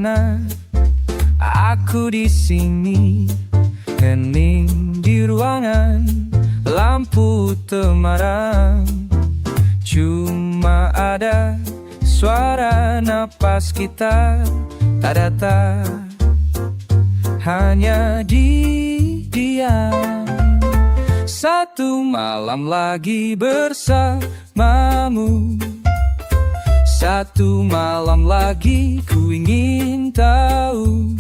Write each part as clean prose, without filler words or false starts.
sana, aku di sini, hening di ruangan, lampu temaram. Cuma ada suara napas kita, tak datar, hanya diam. Satu malam lagi bersamamu, satu malam lagi ku ingin tahu,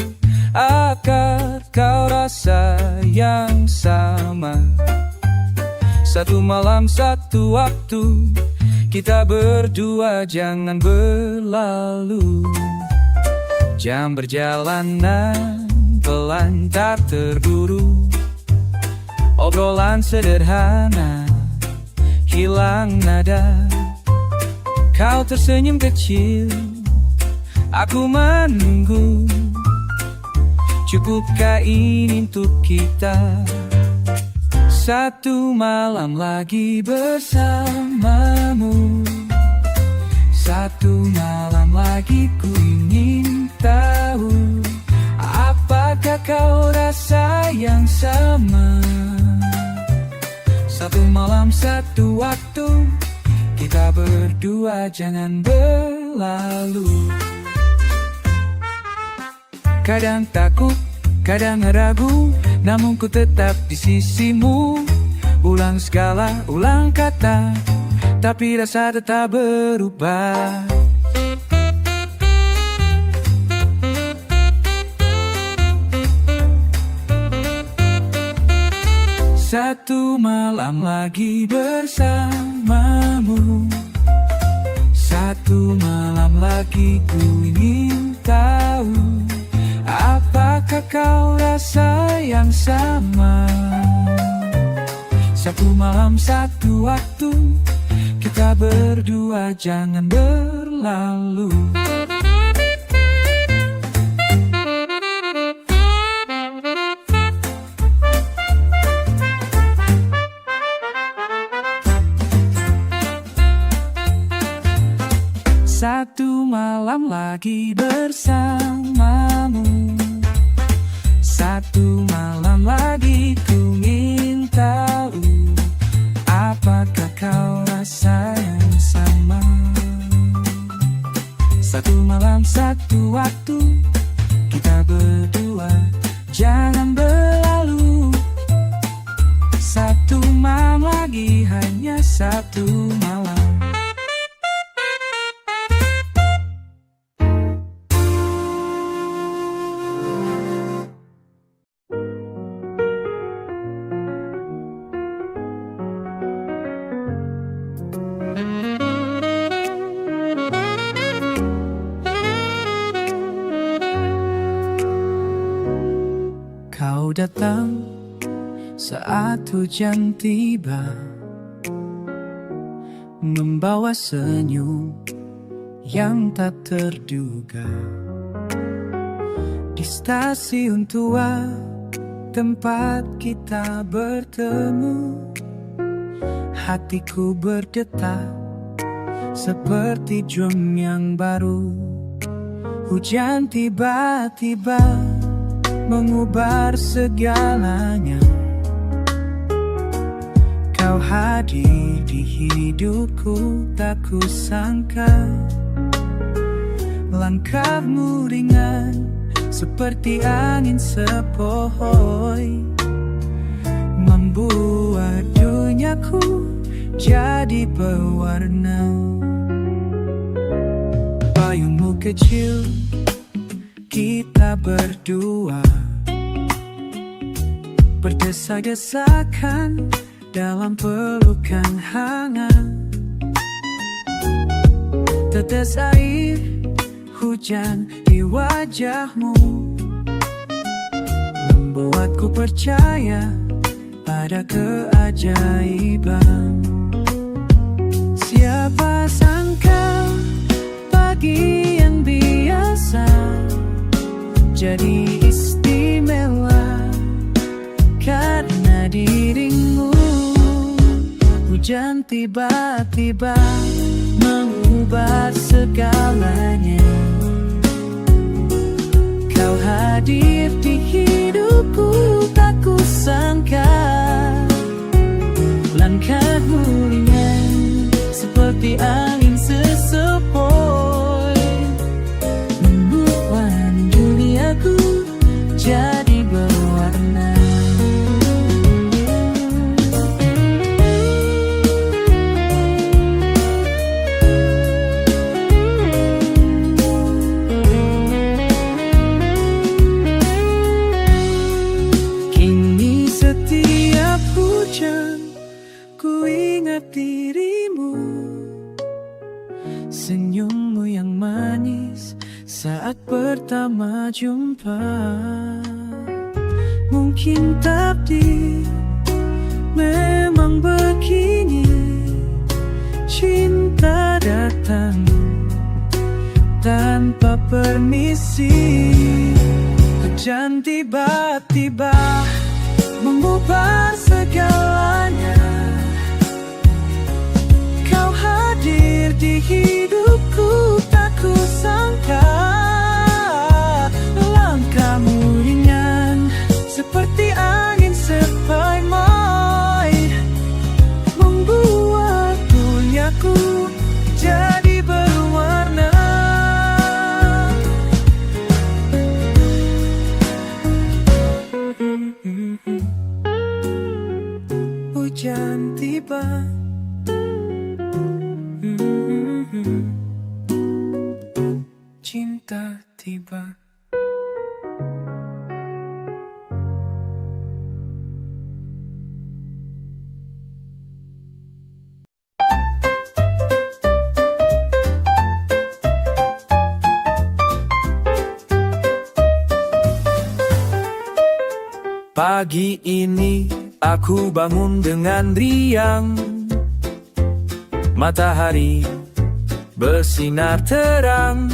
akar kau rasa yang sama. Satu malam satu waktu, kita berdua jangan berlalu. Jam berjalanan pelan tak terburu, obrolan sederhana hilang nada. Kau tersenyum kecil, aku menunggu. Cukupkah ini untuk kita? Satu malam lagi bersamamu, satu malam lagi ku ingin tahu, apakah kau rasa yang sama? Satu malam satu waktu, kita berdua jangan berlalu. Kadang takut, kadang ragu, namun ku tetap di sisimu. Ulang segala, ulang kata, tapi rasa tetap berubah. Satu malam lagi bersamamu, satu malam lagi ku ingin tahu, apakah kau rasa yang sama? Satu malam satu waktu, kita berdua jangan berlalu. Satu malam lagi bersamamu, satu malam lagi ku ingin tahu, apakah kau rasa yang sama? Satu malam satu waktu, kita berdua jangan berlalu. Satu malam lagi, hanya satu malam. Kau datang saat hujan tiba, membawa senyum yang tak terduga. Di stasiun tua, tempat kita bertemu, hatiku berdetak seperti drum yang baru. Hujan tiba-tiba mengubar segalanya. Kau hadir di hidupku, tak kusangka. Langkahmu ringan seperti angin sepoi, membuat duniaku jadi berwarna. Payungmu kecil, kita berdua berdesak-desakan dalam pelukan hangat. Tetes air hujan di wajahmu membuatku percaya pada keajaiban. Siapa sangka pagi yang biasa jadi istimewa karena dirimu. Hujan tiba-tiba mengubah segalanya. Kau hadir di hidupku, tak kusangka. Langkahmu ringan seperti angin sesepoi, membuat duniaku jadi berwarna. Kini setiap hujan ku ingat dirimu, senyummu yang manis saat pertama jumpa. Mungkin takdir memang begini, cinta datang tanpa permisi. Hujan tiba-tiba mengubah segalanya. Kau hadir di hidupku, tak kusangka. Langkahmu ringan seperti angin sepoi-moi, membuat duniaku jadi berwarna. Hujan tiba, cinta tiba. Pagi ini aku bangun dengan riang, matahari bersinar terang,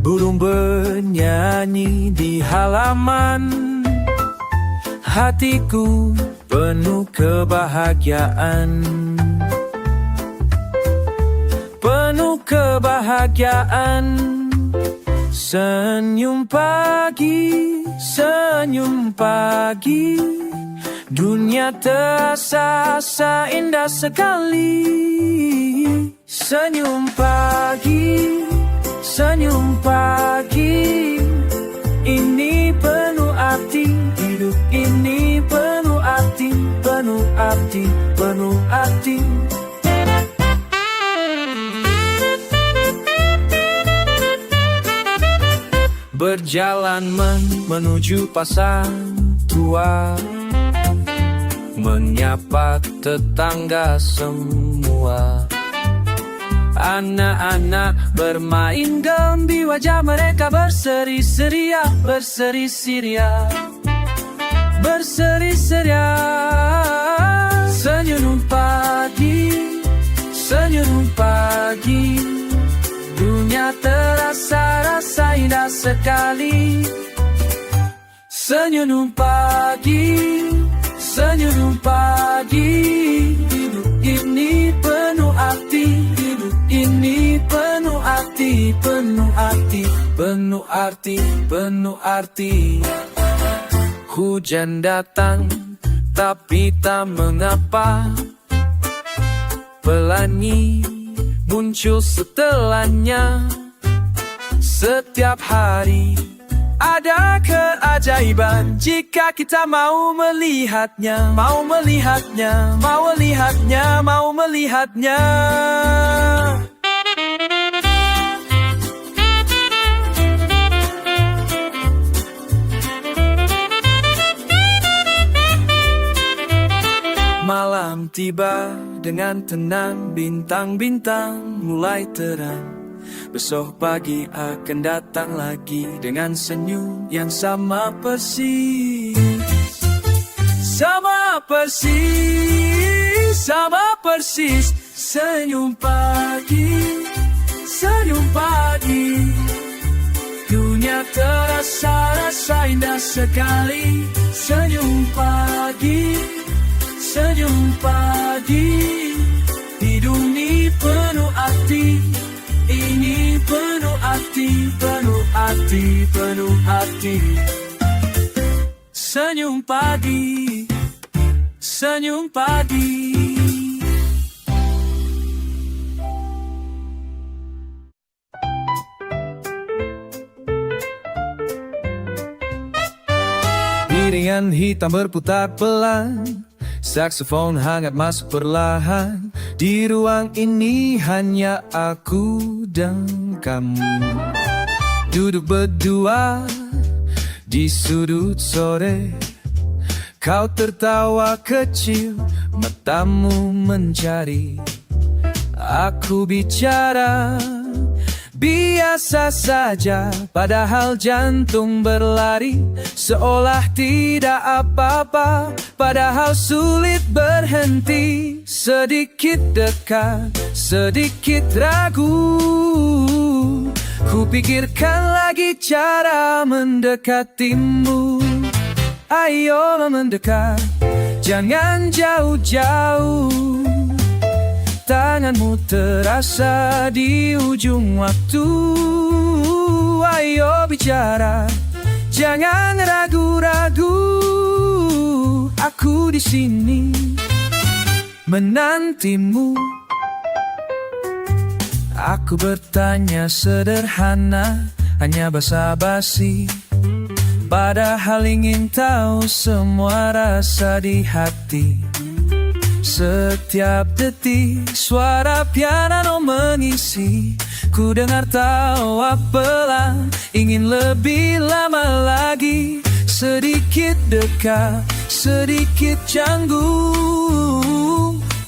burung bernyanyi di halaman. Hatiku penuh kebahagiaan, penuh kebahagiaan. Senyum pagi, senyum pagi, dunia terasa indah sekali. Senyum pagi, senyum pagi, ini penuh arti, hidup ini penuh arti, penuh arti, penuh arti. Berjalan menuju pasar tua, menyapa tetangga semua. Anak-anak bermain gembi, wajah mereka berseri-seria, berseri-seria, berseri-seria. Senyum pagi, senyum pagi, dunia terasa indah sekali. Senyum pagi, senyum pagi, hidup ini penuh arti, hidup ini penuh arti, penuh arti, penuh arti, penuh arti. Hujan datang, tapi tak mengapa, pelangi muncul setelahnya. Setiap hari ada keajaiban jika kita mau melihatnya, mau melihatnya, mau melihatnya, mau melihatnya. Malam tiba dengan tenang, bintang-bintang mulai terang. Besok pagi akan datang lagi dengan senyum yang sama persis. Sama persis, sama persis. Senyum pagi, senyum pagi, dunia terasa indah sekali. Senyum pagi, senyum pagi, hidup ini penuh arti, ini penuh arti, penuh arti. hati, penuh hati. Senyum padi, senyum padi. Iringan hitam berputar pelan, saksofon hangat masuk perlahan. Di ruang ini hanya aku dan kamu, duduk berdua di sudut sore. Kau tertawa kecil, matamu mencari. Aku bicara biasa saja, padahal jantung berlari seolah tidak apa-apa, padahal sulit berhenti. Sedikit dekat, sedikit ragu. Ku pikirkan lagi cara mendekatimu. Ayo mendekat, jangan jauh-jauh. Tanganmu terasa di ujung waktu. Ayo bicara, jangan ragu-ragu. Aku di sini menantimu. Aku bertanya sederhana, hanya basa-basi, padahal ingin tahu semua rasa di hati. Setiap detik suara piano mengisi. Ku dengar tawa pelan, ingin lebih lama lagi. Sedikit dekat, sedikit canggung.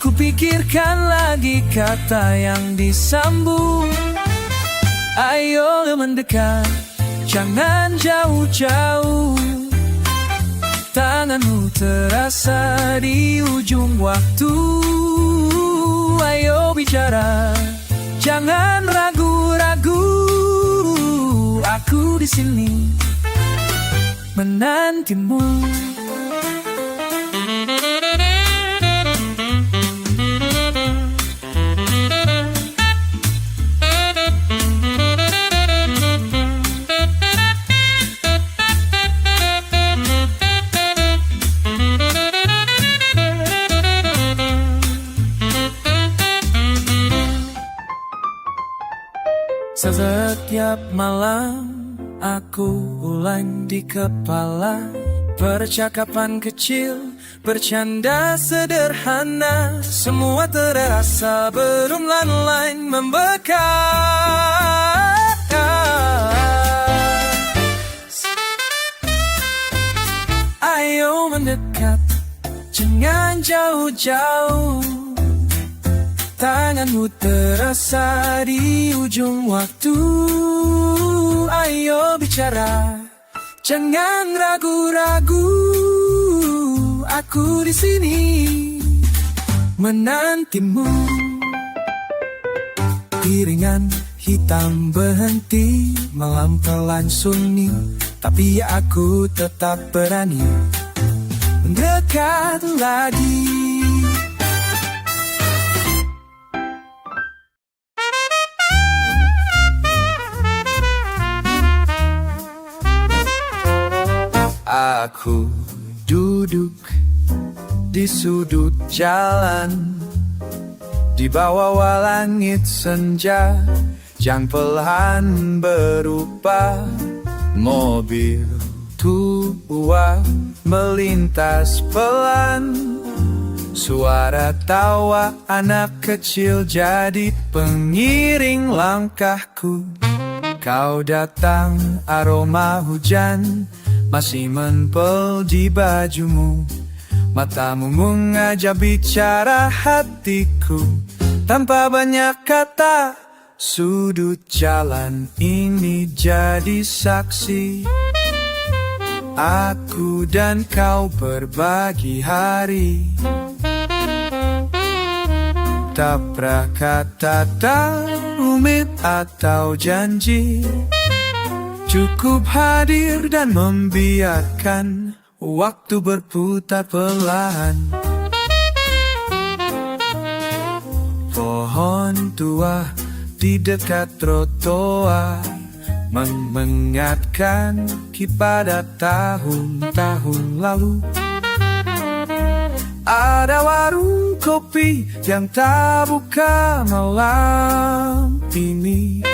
Ku pikirkan lagi kata yang disambung. Ayo mendekat, jangan jauh-jauh. Tanganmu terasa di ujung waktu. Ayo bicara, jangan ragu-ragu. Aku di sini menantimu. Setiap malam aku ulang di kepala percakapan kecil, bercanda sederhana. Semua terasa berumlan-lan membekas. Ayo mendekat, jangan jauh-jauh. Tanganmu terasa di ujung waktu. Ayo bicara, jangan ragu-ragu. Aku di sini menantimu. Iringan hitam berhenti, malam pelan sunyi, tapi aku tetap berani mendekat lagi. Aku duduk di sudut jalan, di bawah langit senja yang pelan berubah. Mobil tua melintas pelan, suara tawa anak kecil jadi pengiring langkahku. Kau datang, aroma hujan masih menempel di bajumu. Matamu mengajak bicara hatiku tanpa banyak kata. Sudut jalan ini jadi saksi. Aku dan kau berbagi hari. Tak pernah kata tak rumit atau janji. Cukup hadir dan membiarkan waktu berputar pelan. Pohon tua di dekat trotoar mengingatkan pada tahun-tahun lalu. Ada warung kopi yang tak buka malam ini.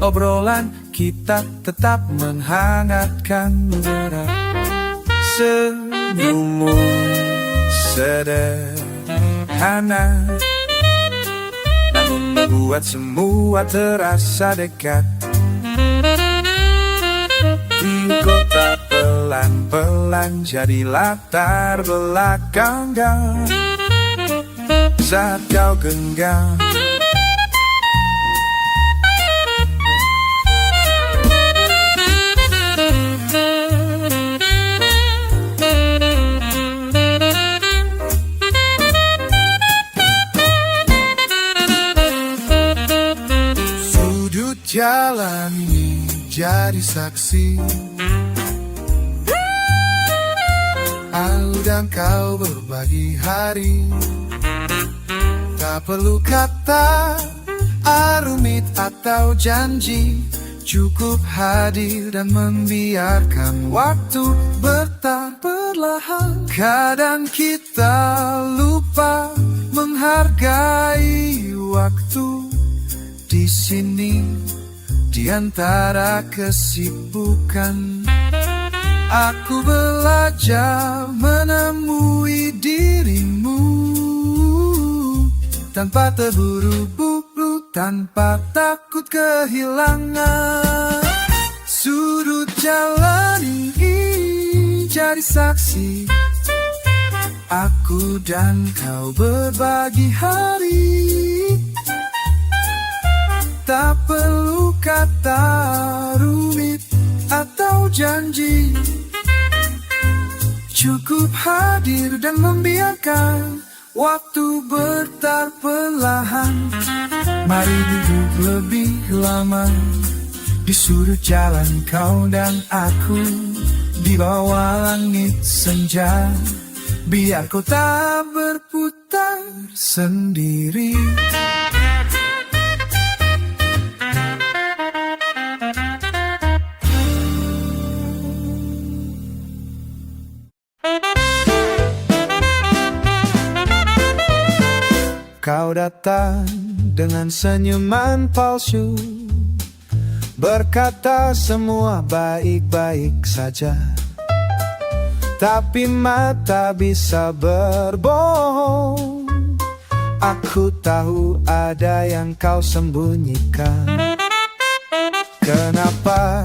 Obrolan kita tetap menghangatkan udara. Senyummu sederhana, namun membuat semua terasa dekat. Di kota pelan-pelan jadi latar belakang saat kau genggam. Sudut jalan ini jadi saksi, aku dan kau berbagi hari. Tak perlu kata rumit atau janji, cukup hadir dan membiarkan waktu bertahan perlahan. Kadang kita lupa menghargai waktu di sini, di antara kesibukan. Aku belajar menemui dirimu tanpa terburu-buru, tanpa takut kehilangan. Sudut jalan ini jadi saksi, aku dan kau berbagi hari. Tak perlu kata rumit atau janji, cukup hadir dan membiarkan waktu bertahan perlahan. Mari duduk lebih lama di sudut jalan, kau dan aku di bawah langit senja. Biar kau tak berputar sendiri. Kau datang dengan senyuman palsu, berkata semua baik-baik saja. Tapi mata bisa berbohong, aku tahu ada yang kau sembunyikan. Kenapa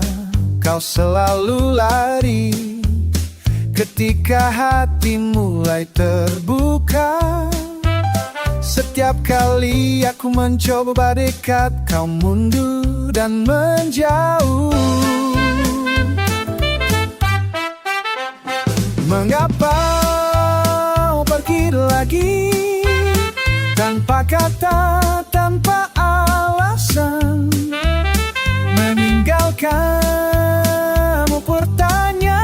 kau selalu lari ketika hati mulai terbuka? Setiap kali aku mencoba dekat, kau mundur dan menjauh. Mengapa kau pergi lagi tanpa kata, tanpa alasan? Meninggalkanmu bertanya,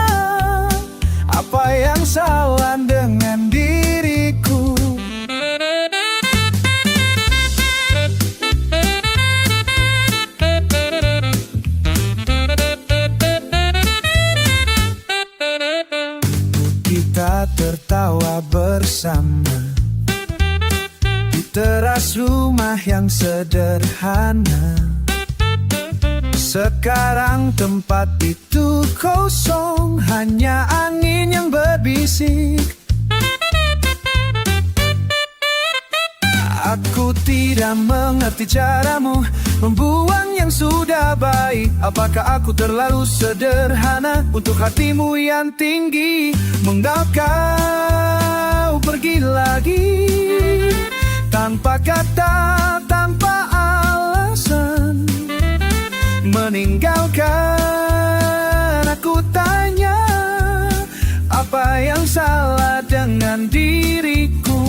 apa yang salah dengan diriku? Kita tertawa bersama di teras rumah yang sederhana. Sekarang tempat itu kosong, hanya angin yang berbisik. Aku tidak mengerti caramu membuang yang sudah baik. Apakah aku terlalu sederhana untuk hatimu yang tinggi? Mengapa kau pergi lagi tanpa kata, tanpa alasan? Meninggalkan aku tanya, apa yang salah dengan diriku?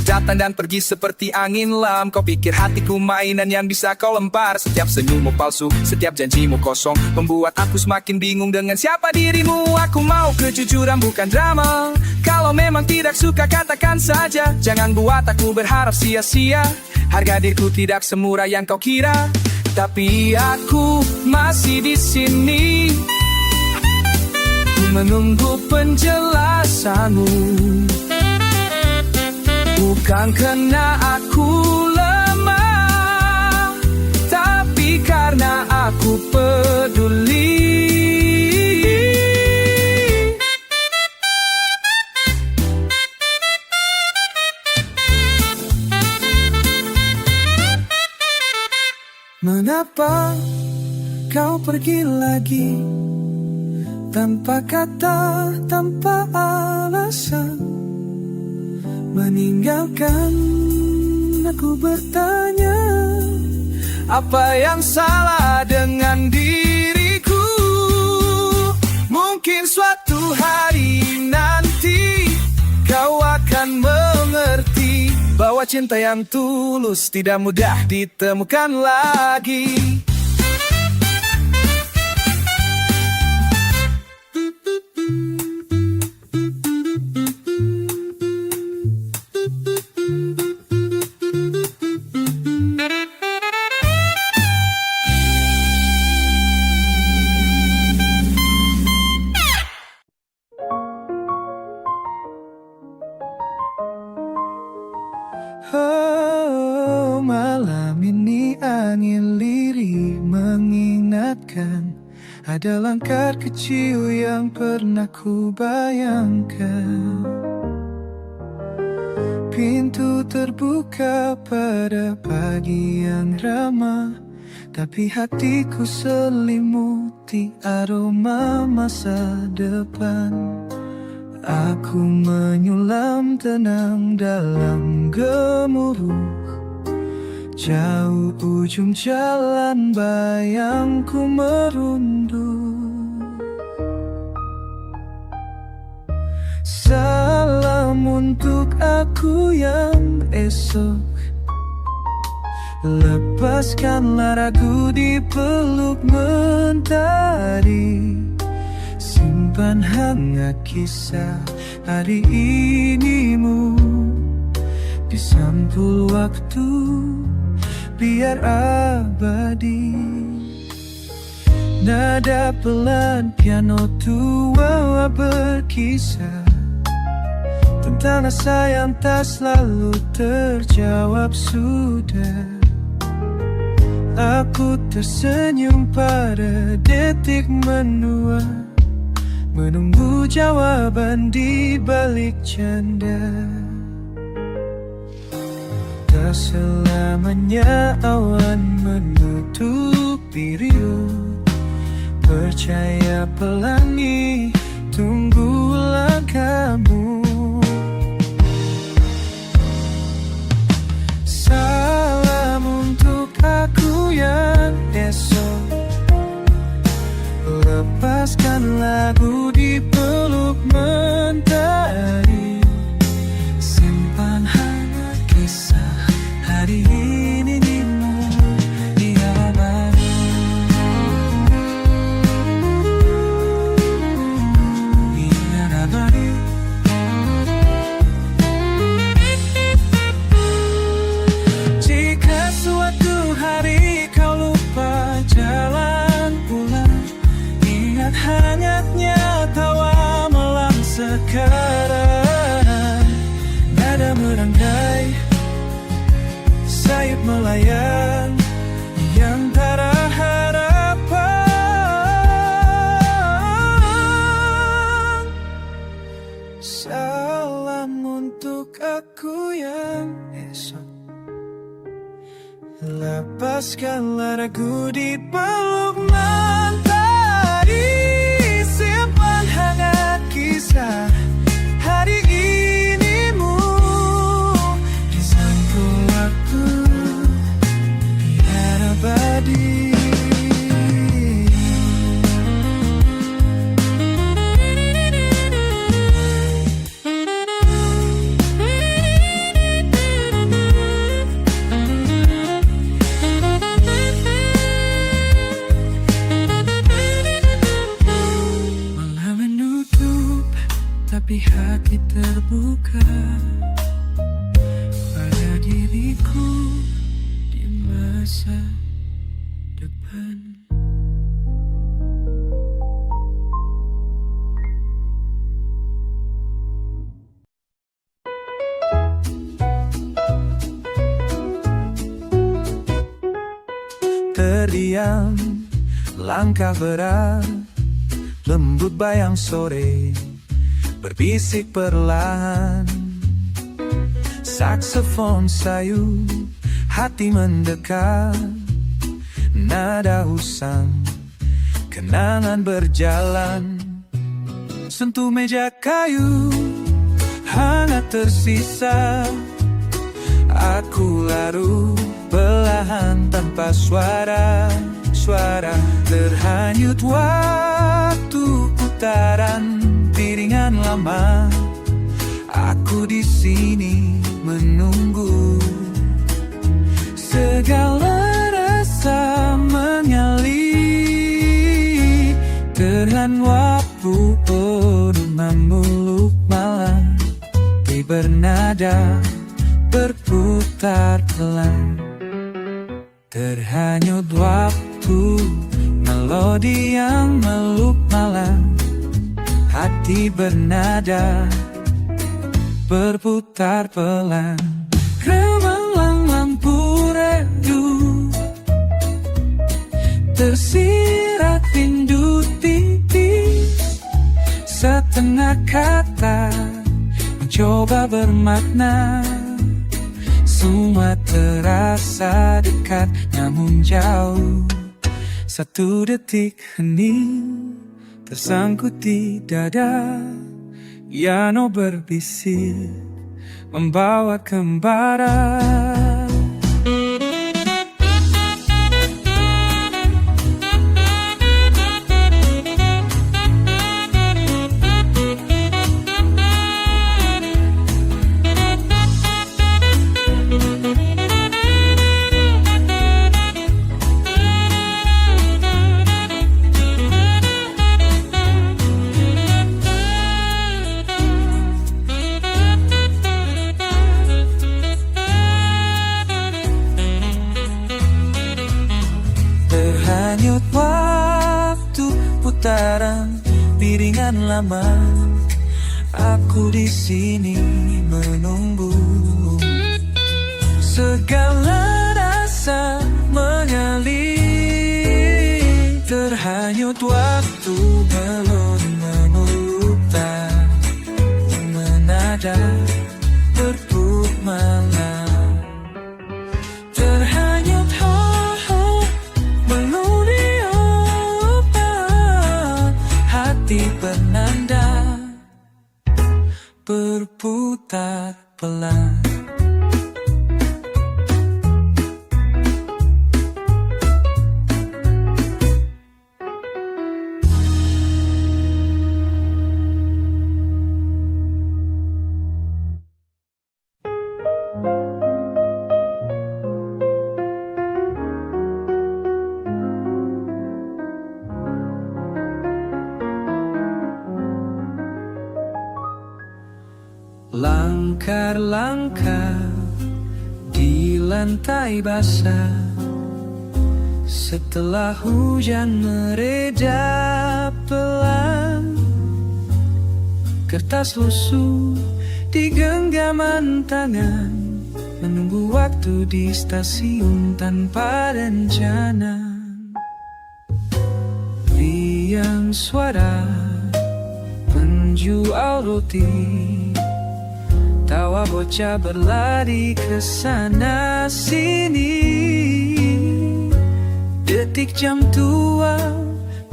Datang dan pergi seperti angin lam. Kau pikir hatiku mainan yang bisa kau lempar. Setiap senyummu palsu, setiap janjimu kosong, membuat aku semakin bingung dengan siapa dirimu. Aku mau kejujuran bukan drama. Kalau memang tidak suka katakan saja, jangan buat aku berharap sia-sia. Harga diriku tidak semurah yang kau kira, tapi aku masih di sini menunggu penjelasanmu. Bukan karena aku lemah, tapi karena aku peduli. Mengapa kau pergi lagi? Tanpa kata, tanpa alasan, meninggalkan aku bertanya, apa yang salah dengan diriku? Mungkin suatu hari nanti kau akan mengerti bahwa cinta yang tulus tidak mudah ditemukan lagi. Oh, malam ini angin lirih mengingatkan ada langkah kecil yang pernah ku bayangkan. Pintu terbuka pada pagi yang ramah, tapi hatiku selimuti aroma masa depan. Aku menyulam tenang dalam gemuruh, jauh ujung jalan bayangku merunduk. Salam untuk aku yang esok, lepaskanlah ragu di peluk mentari. Simpan hangat kisah hari inimu di sampul waktu, biar abadi. Nada pelan piano tua berkisah tentang rasa yang tak selalu terjawab sudah. Aku tersenyum pada detik menua, menunggu jawaban di balik canda. Tak selamanya awan menutupi riuh, percaya pelangi, tunggu langkahmu. Salam untuk aku yang esok, lepaskan lagu di peluk mentari. Simpan hangat kisah hari ini-mu di abadi. Biar abadi. Jika suatu hari kau lupa jalan pulang, ingat hangatnya tawa malam sekarang. Nada merangkai, sayup melayang, yang tak ada harapan. Salam untuk aku yang esok, lepaskanlah ragu di peluk mentari. Simpan hangat kisah hari ini-mu di sampul waktu, biar abadi. masa depan. Terdiam, langkah berat, lembut bayang sore, berbisik perlahan. Saksofon sayu, hati mendekat, nada usang, kenangan berjalan. Sentuh meja kayu, hangat tersisa. Aku larut perlahan tanpa suara. Terhanyut waktu putaran piringan lama. Aku di sini menunggu. Segala rasa mengalir, terhan waktu penuh memuluk malam. Bernada berputar pelan, terhanyut waktu, melodi yang meluk malam. Hati bernada berputar pelan. Remang lampu redup, tersirat rindu tipis. Setengah kata mencoba bermakna. Semua terasa dekat namun jauh. Satu detik hening tersangkut di dada. Piano berbisik membawa kembara. Terhanyut waktu putaran piringan lama. Aku di sini menunggu. Segala rasa mengalir, terhanyut waktu belum menuluk tak menada berpuk malam. Terhanyut hati bernada berputar pelan. Langkah-langkah di lantai basah. Setelah hujan mereda pelan, kertas lusuh di genggaman tangan, menunggu waktu di stasiun tanpa rencana. Riang suara penjual roti, tawa bocah berlari ke sana sini. Detik jam tua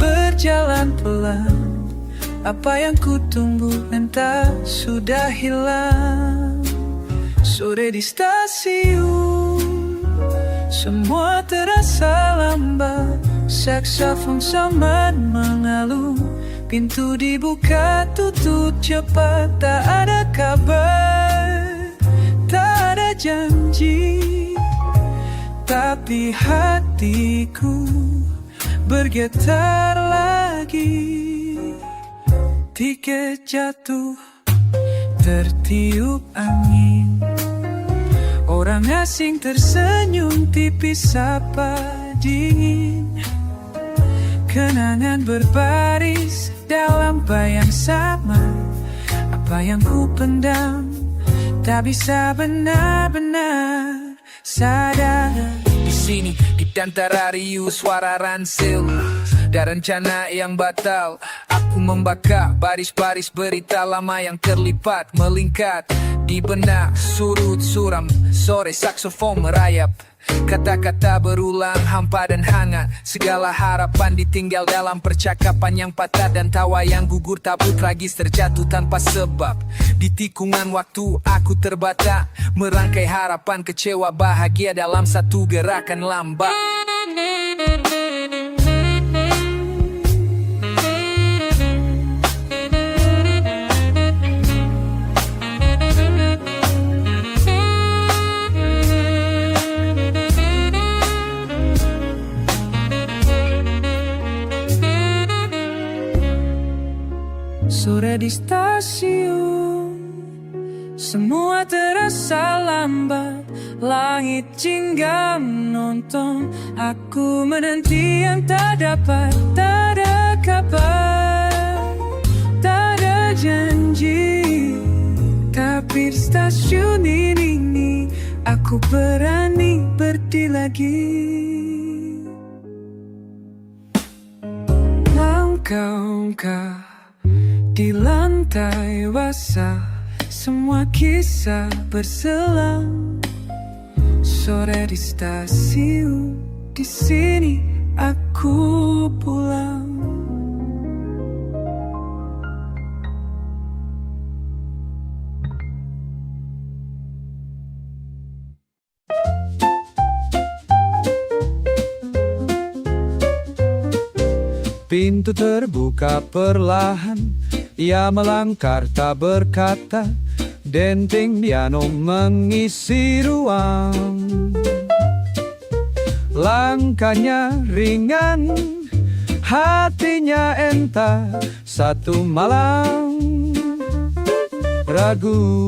berjalan pelan. Apa yang ku tunggu entah sudah hilang. Sore di stasiun, semua terasa lambat. Saksofon samad mengalun, pintu dibuka tutup cepat. Tak ada kabar, tak ada janji, tapi hatiku bergetar lagi. Tiket jatuh tertiup angin, orang Orang asing tersenyum tipis sapa dingin. Kenangan berbaris dalam bayang sama. Apa yang ku pendam tak bisa benar-benar sadar. Di sini di antara riuh suara ransil dan rencana yang batal, aku membaka baris-baris berita lama yang terlipat melingkar di benak. Surut suram sore saksofon merayap, kata-kata berulang hampa dan hangat. Segala harapan ditinggal dalam percakapan yang patah, dan tawa yang gugur tabu tragis terjatuh tanpa sebab. Di tikungan waktu aku terbata, merangkai harapan kecewa bahagia dalam satu gerakan lambat. Sore di stasiun, semua terasa lambat. Langit jingga menonton, aku menanti yang tak dapat. Tak ada kabar, tak ada janji. Tapi di stasiun ini aku berani berdiri lagi. Langkah di lantai basah, semua kisah berselang. Sore di stasiun, di sini aku pulang. Pintu terbuka perlahan, ia melangkar tak berkata. Denting piano mengisi ruang. Langkahnya ringan, hatinya entah. Satu malam ragu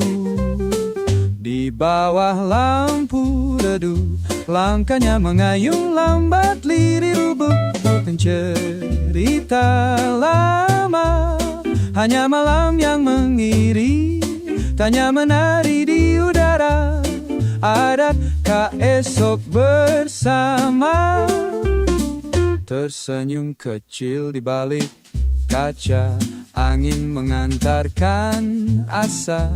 di bawah lampu redup. Langkahnya mengayun lambat lirih lubuk. Bukan cerita lama, hanya malam yang mengiri. Tanya menari di udara, adakah esok bersama? Tersenyum kecil di balik kaca, angin mengantarkan asa.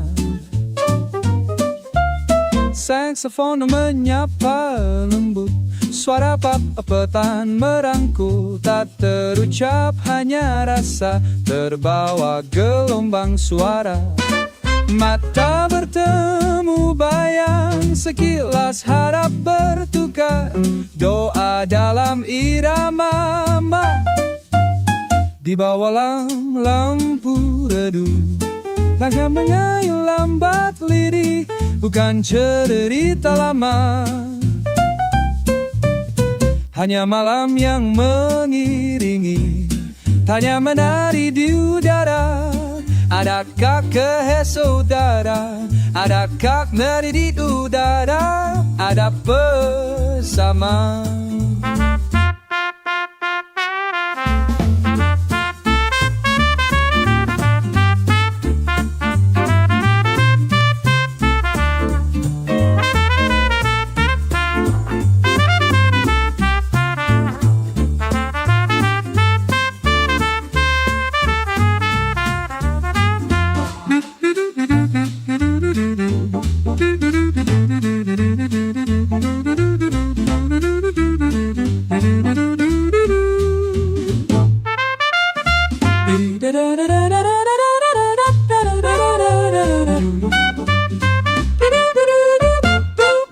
Saksofon menyapa lembut, suara petan merangkul. Tak terucap hanya rasa, terbawa gelombang suara. Mata bertemu bayang, sekilas harap bertukar. Doa dalam irama di bawah lampu redup. Langkah mengayun lambat lirih, bukan cerita lama. Hanya malam yang mengiringi, tanya menari di udara. Adakah keesok saudara? Adakah menari di udara? Ada bersama.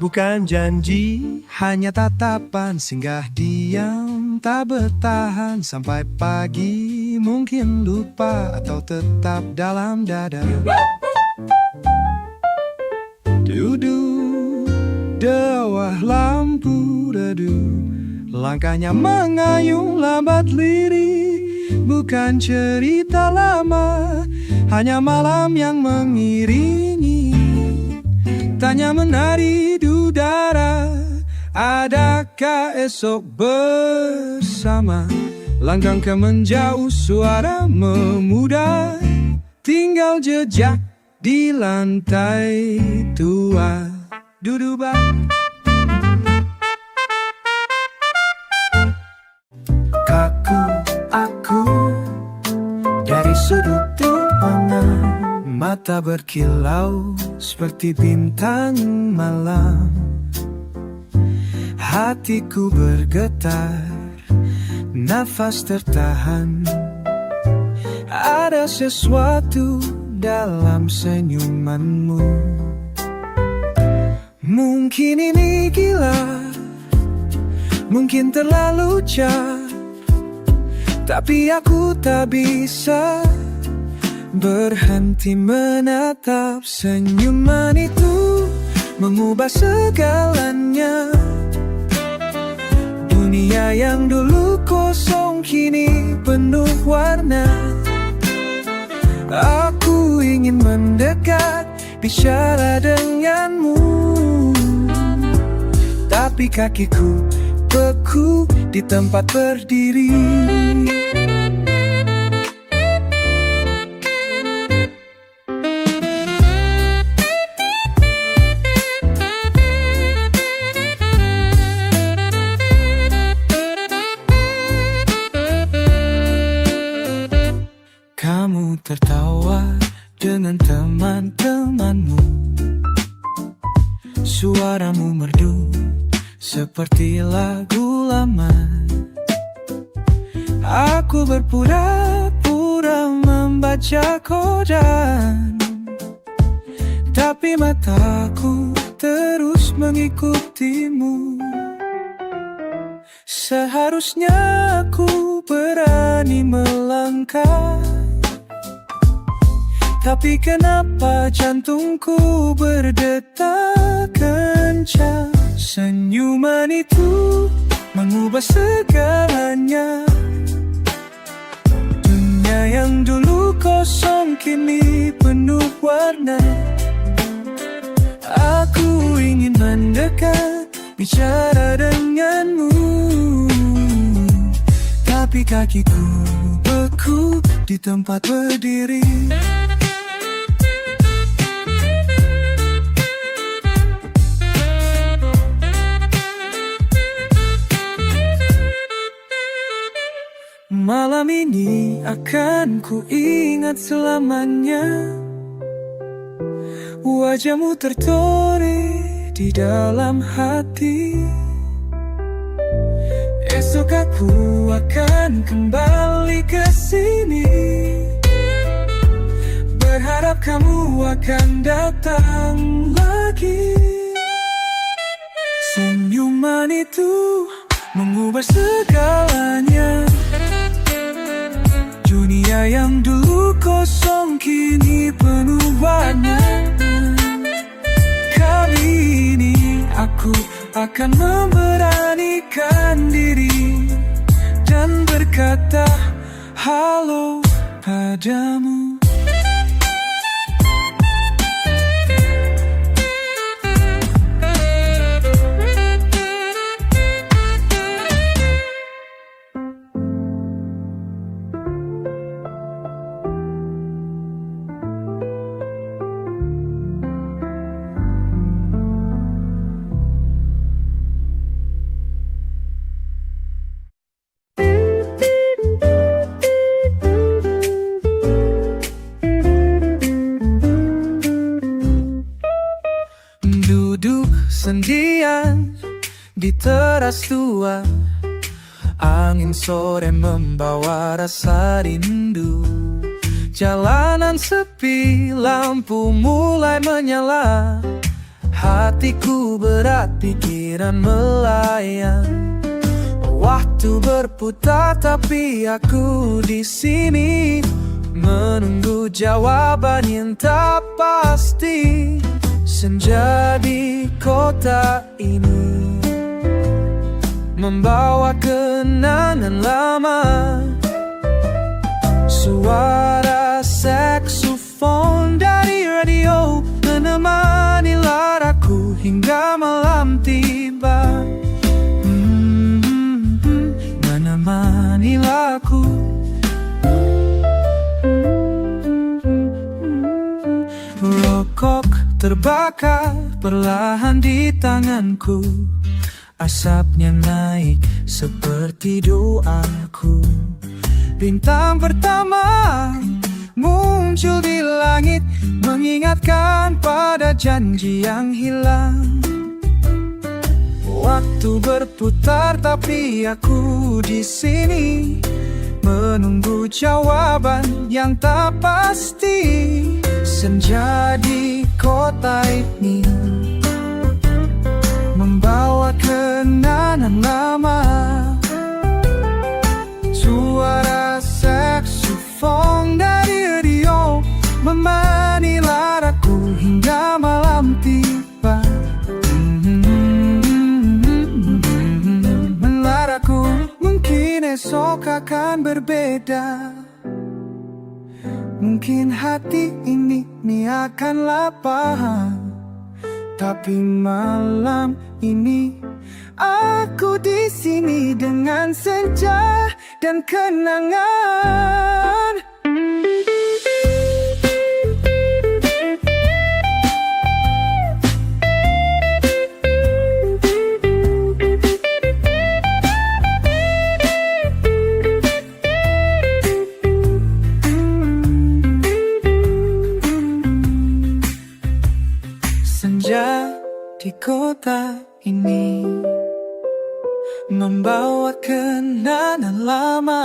Bukan janji, hanya tatapan singgah diam, tak bertahan sampai pagi. Mungkin lupa atau tetap dalam dada. Duduk bawah lampu redup, langkahnya mengayun lambat lirih. Bukan cerita lama, hanya malam yang mengiringi. Matanya menari di udara. Adakah esok bersama? Langkah menjauh, suara memudah. Tinggal jejak di lantai tua. Duduba. Aku dari sudut mana, mata berkilau seperti bintang malam. Hatiku bergetar, nafas tertahan. Ada sesuatu dalam senyumanmu. Mungkin ini gila, mungkin terlalu jahat, tapi aku tak bisa berhenti menatap senyuman itu. Mengubah segalanya. Dunia yang dulu kosong kini penuh warna. Aku ingin mendekat, bicara denganmu, tapi kakiku beku di tempat berdiri. Kamu tertawa dengan teman-temanmu. Suaramu merdu seperti lagu lama. Aku berpura-pura membaca koran, tapi mataku terus mengikutimu. Seharusnya aku berani melangkah, tapi kenapa jantungku berdetak kencang? Senyuman itu mengubah segalanya. Dunia yang dulu kosong kini penuh warna. Aku ingin mendekat, bicara denganmu, tapi kakiku beku di tempat berdiri. Malam ini akan ku ingat selamanya. Wajahmu tertoreh di dalam hati. Esok aku akan kembali ke sini, berharap kamu akan datang lagi. Senyuman itu mengubah segalanya. Dunia yang dulu kosong kini penuh warna. Kali ini aku akan memberanikan diri dan berkata halo padamu. Sendirian di teras tua, angin sore membawa rasa rindu. Jalanan sepi, lampu mulai menyala. Hatiku berat, pikiran melayang. Waktu berputar tapi aku di sini menunggu jawaban yang tak pasti. Senja di kota ini membawa kenangan lama. Suara saksofon dari radio menemani lara hingga malam tiba. Menemanilah aku. Rokok terbakar perlahan di tanganku. Asapnya naik seperti doaku. Bintang pertama muncul di langit, mengingatkan pada janji yang hilang. Waktu berputar tapi aku di sini, menunggu jawaban yang tak pasti. Senja di kota ini membawa kenangan lama. Suara saksofon dari radio menemani aku hingga malam tiba. Melaraku, mungkin esok akan berbeda. Mungkin hati ini akanlah paham. Tapi malam ini aku di sini dengan senja dan kenangan. Senja di kota ini membawa kenangan lama.